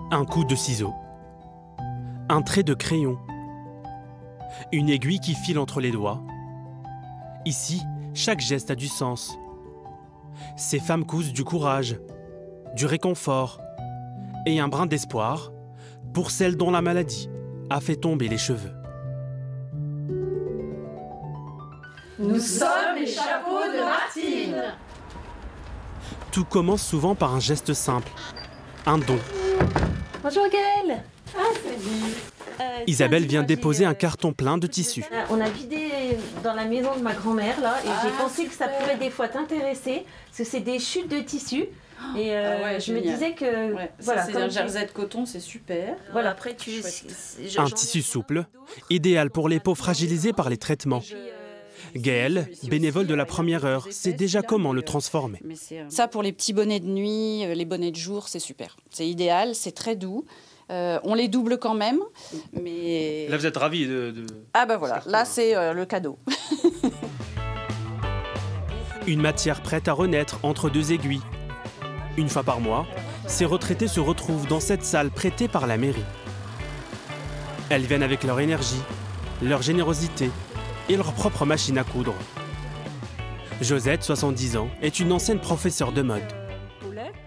Un coup de ciseau, un trait de crayon, une aiguille qui file entre les doigts. Ici, chaque geste a du sens. Ces femmes cousent du courage, du réconfort et un brin d'espoir pour celles dont la maladie a fait tomber les cheveux. Nous sommes les chapeaux de Martine. Tout commence souvent par un geste simple, un don. Bonjour Gaëlle. Ah, salut. Isabelle vient déposer un carton plein de tissus. On a vidé dans la maison de ma grand-mère là et j'ai pensé que ça pouvait des fois t'intéresser parce que c'est des chutes de tissus. Et je me disais que voilà, c'est un jersey de coton, c'est super. Voilà, après un tissu souple, idéal pour les peaux fragilisées par les traitements. Gaëlle, bénévole de la première heure, sait déjà comment le transformer. Ça, pour les petits bonnets de nuit, les bonnets de jour, c'est super. C'est idéal, c'est très doux. On les double quand même, mais... Là, vous êtes ravis de... Ah ben voilà, là c'est le cadeau. Une matière prête à renaître entre deux aiguilles. Une fois par mois, ces retraités se retrouvent dans cette salle prêtée par la mairie. Elles viennent avec leur énergie, leur générosité et leur propre machine à coudre. Josette, 70 ans, est une ancienne professeure de mode.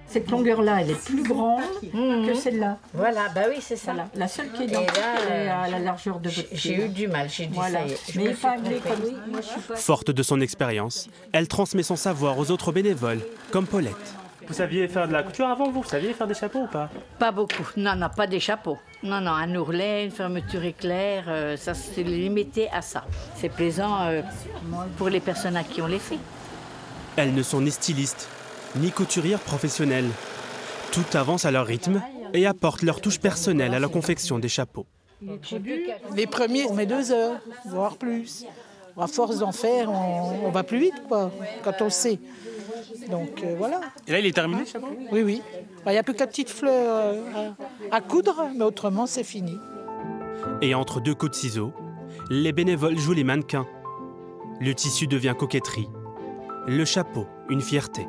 Cette longueur-là, elle est plus grande que celle-là. Voilà, bah oui, c'est ça. La seule qui est identique, elle est à la largeur de votre pied. J'ai eu du mal, j'ai dit voilà. Ça y est. Mais pas comme moi, je suis pas... Forte de son expérience, elle transmet son savoir aux autres bénévoles, comme Paulette. Vous saviez faire de la couture avant, vous saviez faire des chapeaux ou pas? Pas beaucoup, non, pas des chapeaux. Non, un ourlet, une fermeture éclair, ça c'est limité à ça. C'est plaisant pour les personnes à qui on les fait. Elles ne sont ni stylistes, ni couturières professionnelles. Tout avance à leur rythme et apporte leur touche personnelle à la confection des chapeaux. Les premiers, on met 2 heures, voire plus. À force d'en faire, on va plus vite, quoi, quand on sait. Donc voilà. Et là, il est terminé, le chapeau? Oui. Il n'y a plus que la petite fleur à coudre, mais autrement, c'est fini. Et entre deux coups de ciseaux, les bénévoles jouent les mannequins. Le tissu devient coquetterie. Le chapeau, une fierté.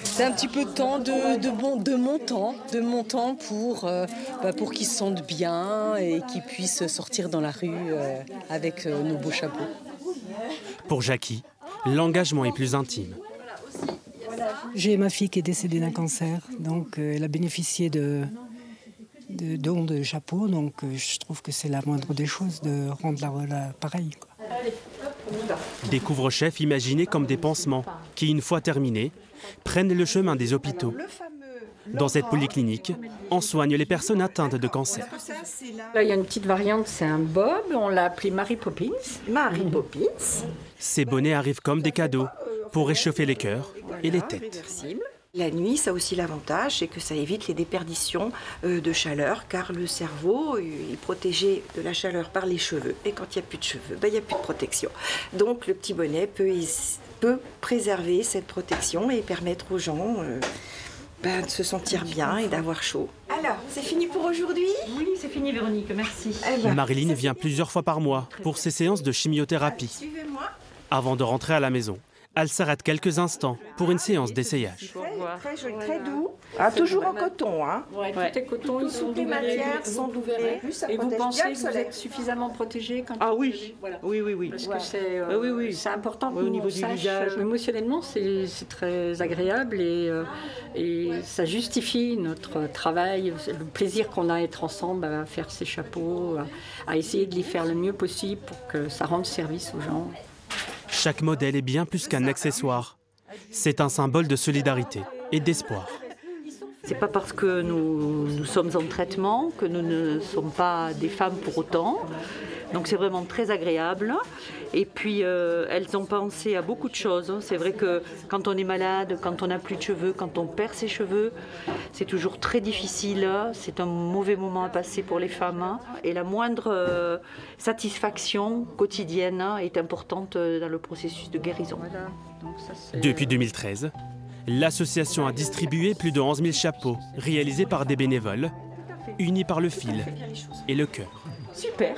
C'est un petit peu de temps, de mon temps pour qu'ils se sentent bien et qu'ils puissent sortir dans la rue avec nos beaux chapeaux. Pour Jackie, l'engagement est plus intime. J'ai ma fille qui est décédée d'un cancer, donc elle a bénéficié de dons de chapeaux, donc je trouve que c'est la moindre des choses de rendre la pareil, quoi. Des couvre-chefs imaginés comme des pansements qui, une fois terminés, prennent le chemin des hôpitaux. Dans cette polyclinique, on soigne les personnes atteintes de cancer. Là, il y a une petite variante, c'est un bob, on l'a appelé Mary Poppins. Ces bonnets arrivent comme des cadeaux pour réchauffer les cœurs et les têtes. La nuit, ça a aussi l'avantage, c'est que ça évite les déperditions de chaleur, car le cerveau est protégé de la chaleur par les cheveux. Et quand il n'y a plus de cheveux, il n'y a plus de protection. Donc le petit bonnet peut préserver cette protection et permettre aux gens de se sentir bien et d'avoir chaud. Alors, c'est fini pour aujourd'hui? Oui, c'est fini Véronique, merci. Marilyn vient plusieurs fois par mois pour ses séances de chimiothérapie. Suivez-moi. Avant de rentrer à la maison, elle s'arrête quelques instants pour une séance d'essayage. Très joli, très doux. Ah, toujours en coton, hein? Ouais, tout est coton, ils sont Toutes les matières sont doublées. Et vous pensez que vous êtes suffisamment protégé quand oui. Voilà. Oui. Parce que c'est important au niveau du visage. Émotionnellement, c'est très agréable et ça justifie notre travail, le plaisir qu'on a à être ensemble, à faire ces chapeaux, à essayer de les faire le mieux possible pour que ça rende service aux gens. Chaque modèle est bien plus qu'un accessoire. C'est un symbole de solidarité et d'espoir. C'est pas parce que nous sommes en traitement que nous ne sommes pas des femmes pour autant. Donc c'est vraiment très agréable. Et puis elles ont pensé à beaucoup de choses. C'est vrai que quand on est malade, quand on n'a plus de cheveux, quand on perd ses cheveux, c'est toujours très difficile. C'est un mauvais moment à passer pour les femmes. Et la moindre satisfaction quotidienne est importante dans le processus de guérison. Depuis 2013, l'association a distribué plus de 11 000 chapeaux réalisés par des bénévoles, unis par le fil et le cœur. Super.